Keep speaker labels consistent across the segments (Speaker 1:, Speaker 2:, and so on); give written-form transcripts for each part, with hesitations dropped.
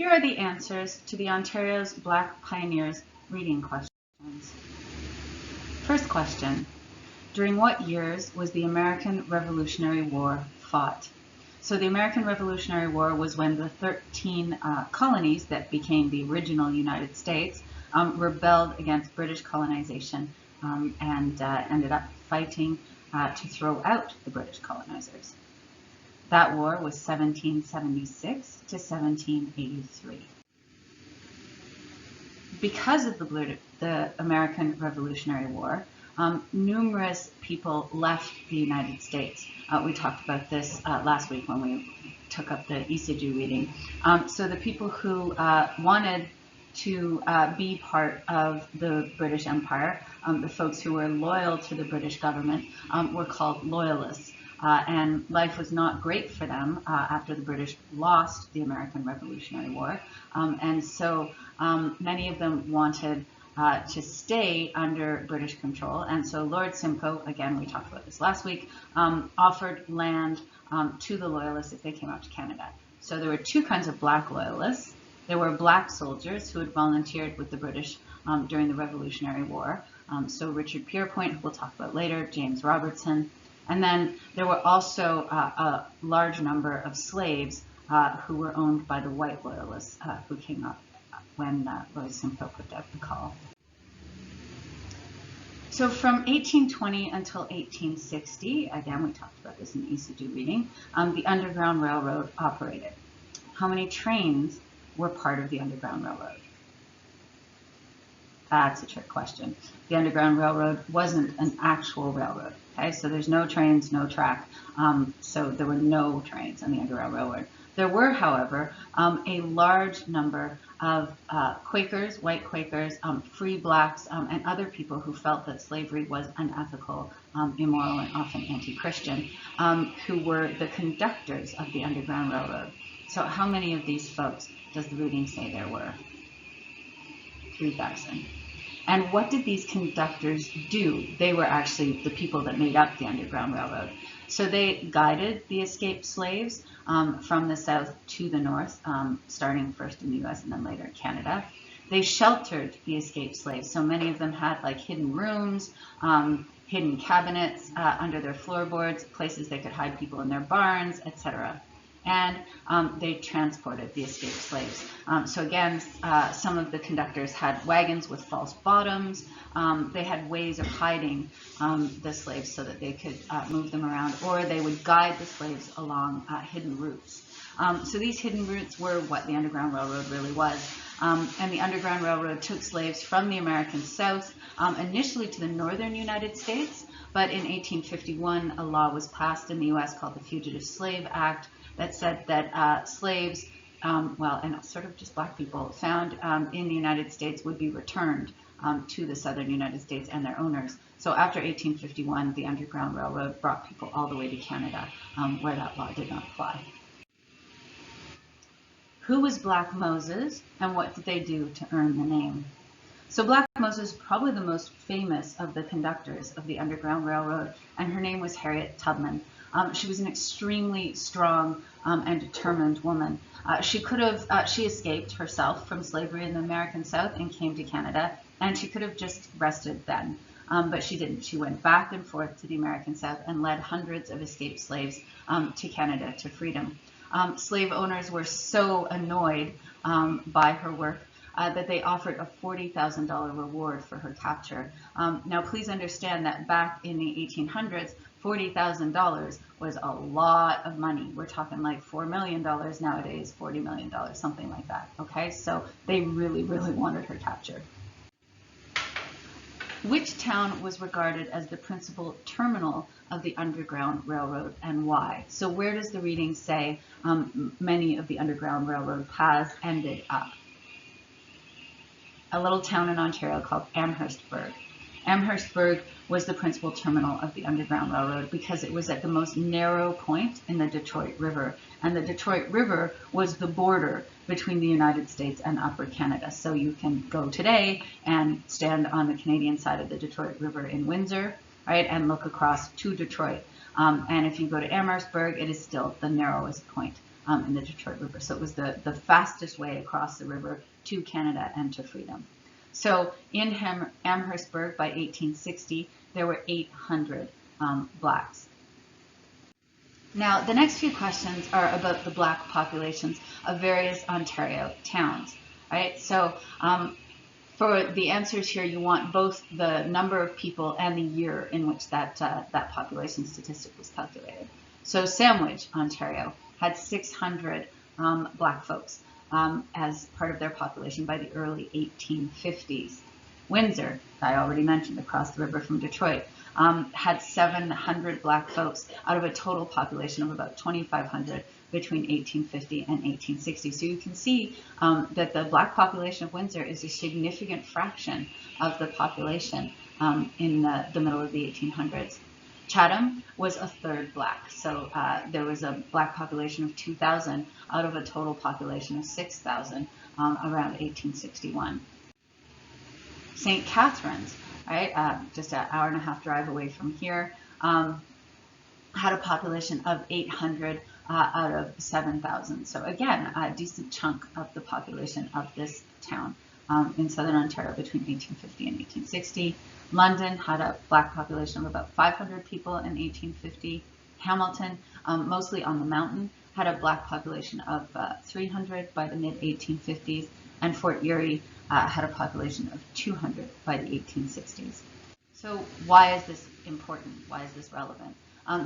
Speaker 1: Here are the answers to the Ontario's Black Pioneers reading questions. First question. During what years was the American Revolutionary War fought? So the American Revolutionary War was when the 13 colonies that became the original United States rebelled against British colonization and ended up fighting to throw out the British colonizers. That war was 1776 to 1783. Because of the American Revolutionary War, numerous people left the United States. We talked about this last week when we took up the ECG reading. So the people who wanted to be part of the British Empire, the folks who were loyal to the British government, were called loyalists. And life was not great for them after the British lost the American Revolutionary War. And so many of them wanted to stay under British control. And so Lord Simcoe, again, we talked about this last week, offered land to the loyalists if they came out to Canada. So there were two kinds of black loyalists. There were black soldiers who had volunteered with the British during the Revolutionary War. So Richard Pierpoint, who we'll talk about later, James Robertson. And then there were also a large number of slaves who were owned by the white loyalists who came up when Lord Simcoe put out the call. So from 1820 until 1860, again, we talked about this in the ECG reading, the Underground Railroad operated. How many trains were part of the Underground Railroad? That's a trick question. The Underground Railroad wasn't an actual railroad, okay? So there's no trains, no track. So there were no trains on the Underground Railroad. There were, however, a large number of Quakers, white Quakers, free blacks, and other people who felt that slavery was unethical, immoral, and often anti-Christian, who were the conductors of the Underground Railroad. So how many of these folks does the reading say there were? 3,000. And what did these conductors do? They were actually the people that made up the Underground Railroad. So they guided the escaped slaves from the south to the north, starting first in the US and then later in Canada. They sheltered the escaped slaves. So many of them had like hidden rooms, hidden cabinets under their floorboards, places they could hide people in their barns, etc. And they transported the escaped slaves. So again, some of the conductors had wagons with false bottoms. They had ways of hiding the slaves so that they could move them around, or they would guide the slaves along hidden routes. So these hidden routes were what the Underground Railroad really was. And the Underground Railroad took slaves from the American South, initially to the northern United States, but in 1851, a law was passed in the US called the Fugitive Slave Act, that said that slaves, and sort of just black people found in the United States would be returned to the southern United States and their owners. So after 1851, the Underground Railroad brought people all the way to Canada, where that law did not apply. Who was Black Moses, and what did they do to earn the name? So Black Moses, probably the most famous of the conductors of the Underground Railroad, and her name was Harriet Tubman. She was an extremely strong and determined woman. She escaped herself from slavery in the American South and came to Canada, and she could have just rested then, but she didn't. She went back and forth to the American South and led hundreds of escaped slaves to Canada to freedom. Slave owners were so annoyed by her work that they offered a $40,000 reward for her capture. Now, please understand that back in the 1800s, $40,000 was a lot of money. We're talking like $4 million nowadays, $40 million, something like that. Okay, so they really, really wanted her captured. Which town was regarded as the principal terminal of the Underground Railroad, and why? So where does the reading say many of the Underground Railroad paths ended up? A little town in Ontario called Amherstburg. Amherstburg was the principal terminal of the Underground Railroad because it was at the most narrow point in the Detroit River. And the Detroit River was the border between the United States and Upper Canada. So you can go today and stand on the Canadian side of the Detroit River in Windsor, right, and look across to Detroit. And if you go to Amherstburg, it is still the narrowest point in the Detroit River. So it was the fastest way across the river to Canada and to freedom. So in Amherstburg by 1860, there were 800 blacks. Now, the next few questions are about the black populations of various Ontario towns, right? So for the answers here, you want both the number of people and the year in which that population statistic was calculated. So Sandwich, Ontario, had 600 black folks as part of their population by the early 1850s. Windsor, I already mentioned, across the river from Detroit, had 700 black folks out of a total population of about 2,500 between 1850 and 1860. So you can see that the black population of Windsor is a significant fraction of the population in the middle of the 1800s. Chatham was a third black. So there was a black population of 2,000 out of a total population of 6,000 around 1861. St. Catharines, right, just an hour and a half drive away from here, had a population of 800 out of 7,000. So again, a decent chunk of the population of this town in southern Ontario between 1850 and 1860. London had a black population of about 500 people in 1850. Hamilton, mostly on the mountain, had a black population of 300 by the mid-1850s, and Fort Erie had a population of 200 by the 1860s. So why is this important? Why is this relevant?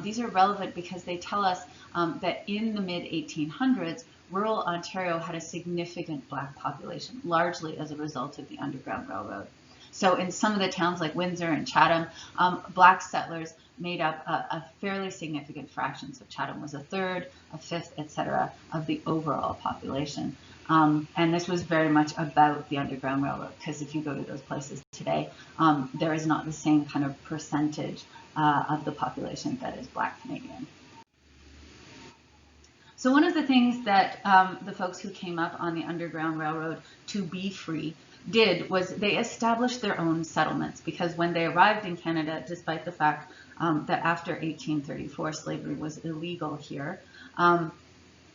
Speaker 1: These are relevant because they tell us that in the mid-1800s, rural Ontario had a significant black population, largely as a result of the Underground Railroad. So in some of the towns like Windsor and Chatham, black settlers made up a fairly significant fraction. So Chatham was a third, a fifth, etc., of the overall population. And this was very much about the Underground Railroad, because if you go to those places today, there is not the same kind of percentage of the population that is Black Canadian. So one of the things that the folks who came up on the Underground Railroad to be free did was they established their own settlements, because when they arrived in Canada, despite the fact that after 1834 slavery was illegal here,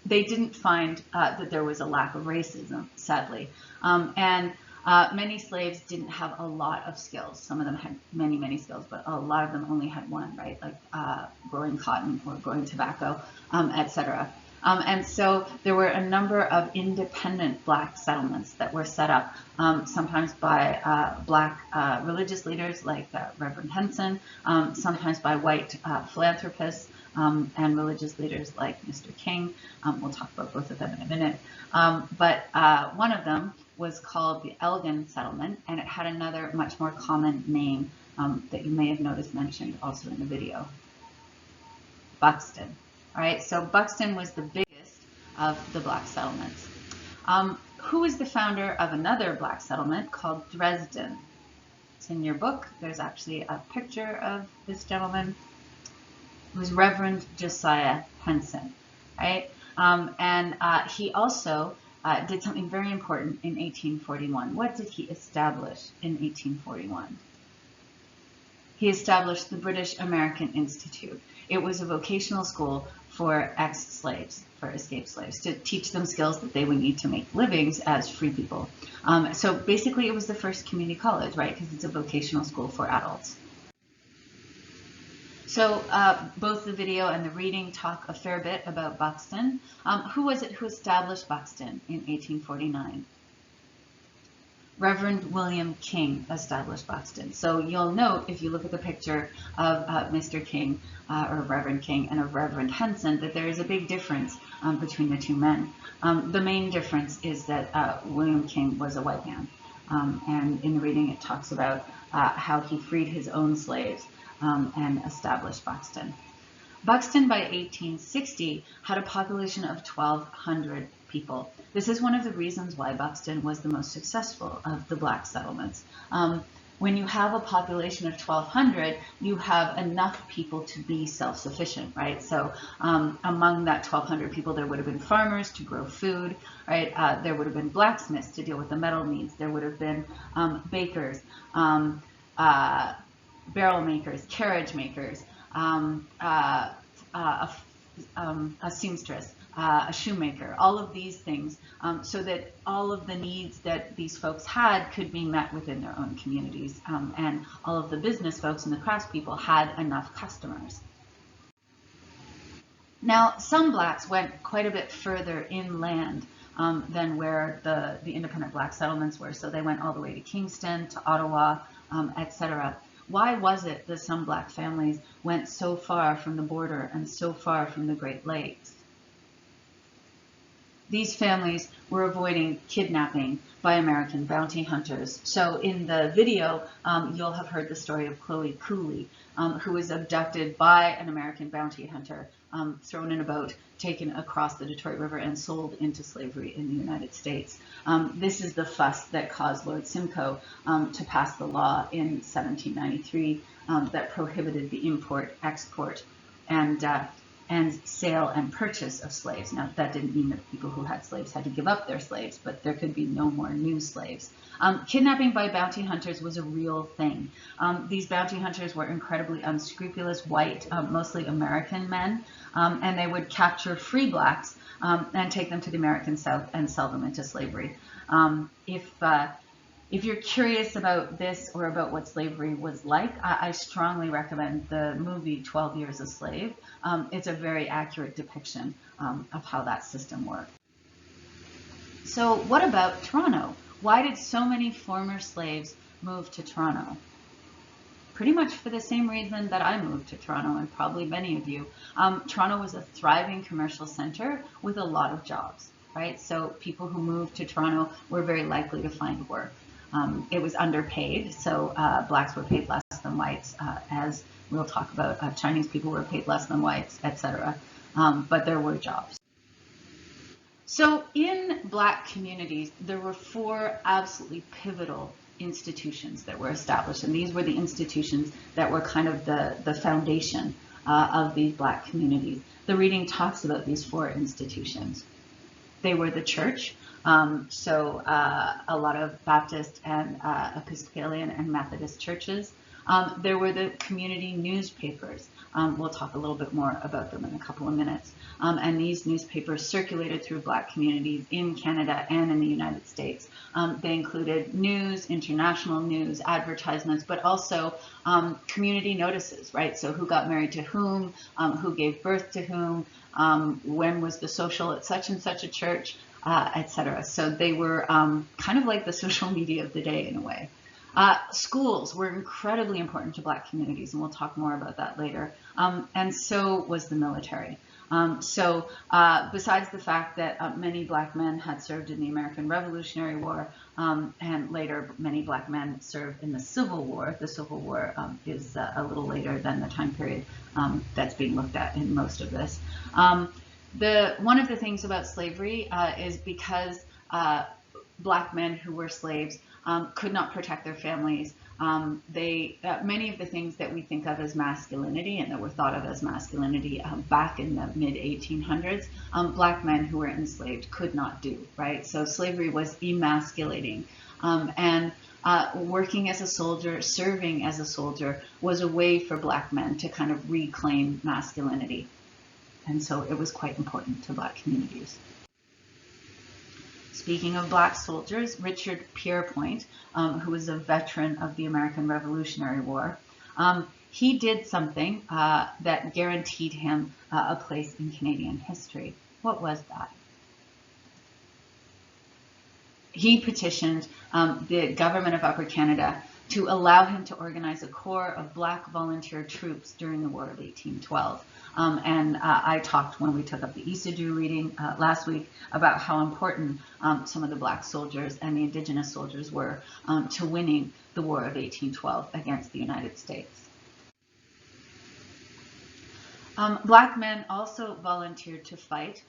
Speaker 1: they didn't find that there was a lack of racism, sadly. And many slaves didn't have a lot of skills. Some of them had many, many skills, but a lot of them only had one, right? Like growing cotton or growing tobacco, etc. And so there were a number of independent black settlements that were set up, sometimes by black religious leaders like Reverend Henson, sometimes by white philanthropists, and religious leaders like Mr. King. We'll talk about both of them in a minute. But one of them was called the Elgin Settlement, and it had another much more common name that you may have noticed mentioned also in the video. Buxton. All right, so Buxton was the biggest of the black settlements. Who was the founder of another black settlement called Dresden? It's in your book. There's actually a picture of this gentleman. It was Reverend Josiah Henson, right? And he also did something very important in 1841. What did he establish in 1841? He established the British American Institute. It was a vocational school for ex-slaves, for escaped slaves, to teach them skills that they would need to make livings as free people. So basically it was the first community college, right? Because it's a vocational school for adults. So both the video and the reading talk a fair bit about Buxton. Who was it who established Buxton in 1849? Reverend William King established Buxton. So you'll note, if you look at the picture of Mr. King, or Reverend King, and of Reverend Henson, that there is a big difference between the two men. The main difference is that William King was a white man. And in the reading it talks about how he freed his own slaves and established Buxton. Buxton by 1860 had a population of 1,200 people. This is one of the reasons why Buxton was the most successful of the black settlements. When you have a population of 1,200, you have enough people to be self-sufficient, right? So among that 1,200 people, there would have been farmers to grow food, right? There would have been blacksmiths to deal with the metal needs. There would have been bakers, barrel makers, carriage makers, a seamstress, a shoemaker, all of these things, so that all of the needs that these folks had could be met within their own communities, and all of the business folks and the craftspeople had enough customers. Now, some blacks went quite a bit further inland than where the independent black settlements were. So they went all the way to Kingston, to Ottawa, etc. Why was it that some black families went so far from the border and so far from the Great Lakes? These families were avoiding kidnapping by American bounty hunters. So in the video, you'll have heard the story of Chloe Cooley, who was abducted by an American bounty hunter, thrown in a boat, taken across the Detroit River, and sold into slavery in the United States. This is the fuss that caused Lord Simcoe to pass the law in 1793 that prohibited the import, export, and sale and purchase of slaves. Now, that didn't mean that people who had slaves had to give up their slaves, but there could be no more new slaves. Kidnapping by bounty hunters was a real thing. These bounty hunters were incredibly unscrupulous, white, mostly American men, and they would capture free blacks and take them to the American South and sell them into slavery. If you're curious about this or about what slavery was like, I strongly recommend the movie 12 Years a Slave. It's a very accurate depiction of how that system worked. So what about Toronto? Why did so many former slaves move to Toronto? Pretty much for the same reason that I moved to Toronto, and probably many of you. Toronto was a thriving commercial center with a lot of jobs, right? So people who moved to Toronto were very likely to find work. It was underpaid, so blacks were paid less than whites, as we'll talk about. Chinese people were paid less than whites, etc. But there were jobs. So in black communities, there were 4 absolutely pivotal institutions that were established, and these were the institutions that were kind of the foundation of these black communities. The reading talks about these 4 institutions. They were the church, so a lot of Baptist and Episcopalian and Methodist churches. There were the community newspapers. We'll talk a little bit more about them in a couple of minutes. And these newspapers circulated through black communities in Canada and in the United States. They included news, international news, advertisements, but also community notices, right? So who got married to whom, who gave birth to whom, when was the social at such and such a church, etc. So they were kind of like the social media of the day in a way. Schools were incredibly important to black communities, and we'll talk more about that later. And so was the military. Besides the fact that many black men had served in the American Revolutionary War, and later many black men served in the Civil War. The Civil War is a little later than the time period that's being looked at in most of this. One of the things about slavery is because black men who were slaves could not protect their families. Many of the things that we think of as masculinity and that were thought of as masculinity back in the mid-1800s, black men who were enslaved could not do, right? So slavery was emasculating. Working as a soldier, serving as a soldier, was a way for black men to kind of reclaim masculinity. And so it was quite important to black communities. Speaking of black soldiers, Richard Pierpoint, who was a veteran of the American Revolutionary War, he did something that guaranteed him a place in Canadian history. What was that? He petitioned the government of Upper Canada to allow him to organize a corps of black volunteer troops during the War of 1812. I talked when we took up the Isidore reading last week about how important some of the black soldiers and the indigenous soldiers were to winning the War of 1812 against the United States. Black men also volunteered to fight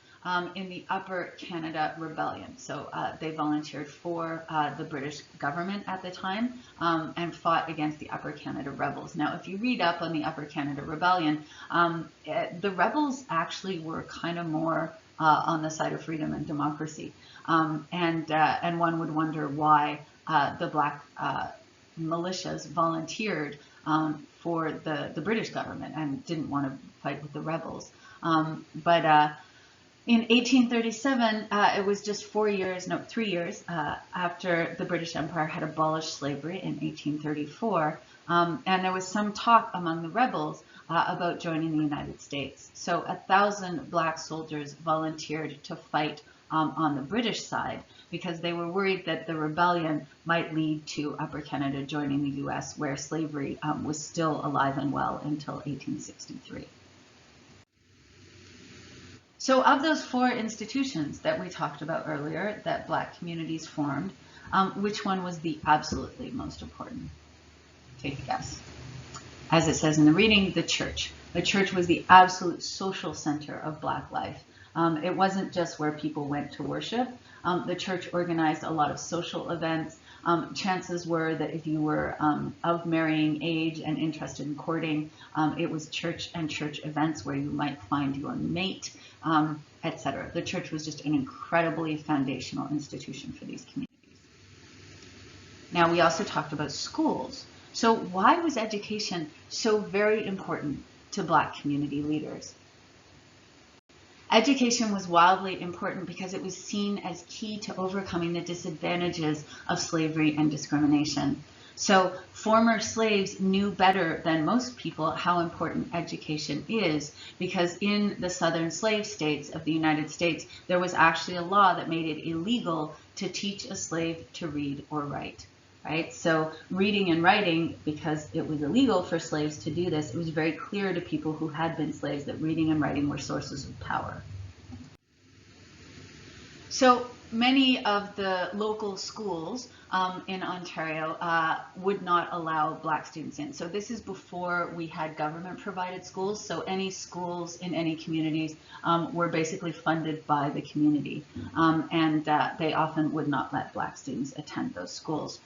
Speaker 1: in the Upper Canada Rebellion. So they volunteered for the British government at the time and fought against the Upper Canada rebels. Now, if you read up on the Upper Canada Rebellion, the rebels actually were kind of more on the side of freedom and democracy. And one would wonder why the black militias volunteered for the British government and didn't want to fight with the rebels. In 1837, it was just 3 years after the British Empire had abolished slavery in 1834, and there was some talk among the rebels about joining the United States. So 1,000 black soldiers volunteered to fight on the British side because they were worried that the rebellion might lead to Upper Canada joining the U.S., where slavery was still alive and well until 1863. So of those 4 institutions that we talked about earlier that black communities formed, which one was the absolutely most important? Take a guess. As it says in the reading, the church. The church was the absolute social center of black life. It wasn't just where people went to worship. The church organized a lot of social events. Chances were that if you were of marrying age and interested in courting, it was church and church events where you might find your mate, etc. The church was just an incredibly foundational institution for these communities. Now, we also talked about schools. So why was education so very important to black community leaders? Education was wildly important because it was seen as key to overcoming the disadvantages of slavery and discrimination. So former slaves knew better than most people how important education is, because in the southern slave states of the United States, there was actually a law that made it illegal to teach a slave to read or write. Right? So reading and writing, because it was illegal for slaves to do this, it was very clear to people who had been slaves that reading and writing were sources of power. So many of the local schools in Ontario would not allow black students in. So this is before we had government provided schools. So any schools in any communities were basically funded by the community. And they often would not let black students attend those schools.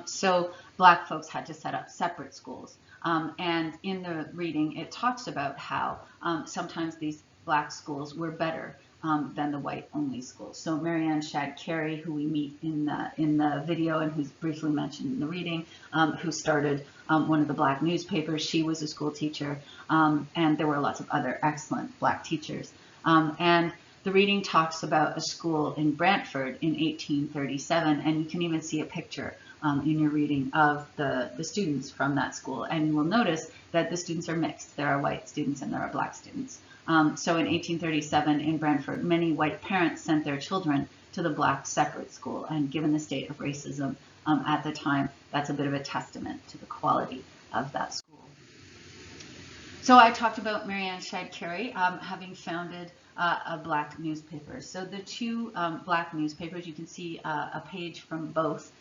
Speaker 1: So black folks had to set up separate schools. And in the reading, it talks about how sometimes these black schools were better than the white-only schools. So Marianne Shad Carey, who we meet in the video and who's briefly mentioned in the reading, who started one of the black newspapers, she was a school teacher, and there were lots of other excellent black teachers. And the reading talks about a school in Brantford in 1837, and you can even see a picture in your reading of the students from that school. And you will notice that the students are mixed. There are white students and there are black students. So in 1837 in Brantford, many white parents sent their children to the black separate school. And given the state of racism at the time, that's a bit of a testament to the quality of that school. So I talked about Marianne Shad Carey having founded a black newspaper. So the 2 black newspapers, you can see a page from both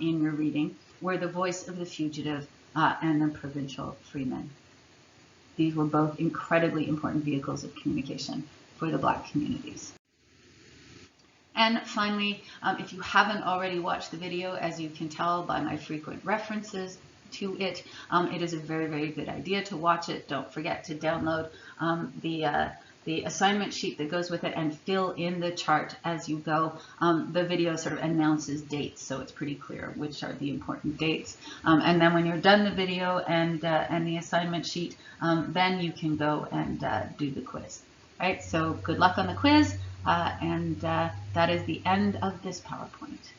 Speaker 1: in your reading, were the Voice of the Fugitive and the Provincial Freeman. These were both incredibly important vehicles of communication for the black communities. And finally, if you haven't already watched the video, as you can tell by my frequent references to it, it is a very, very good idea to watch it. Don't forget to download the assignment sheet that goes with it and fill in the chart as you go. The video sort of announces dates, so it's pretty clear which are the important dates. And then when you're done the video and the assignment sheet, then you can go and do the quiz. Right? So good luck on the quiz, and that is the end of this PowerPoint.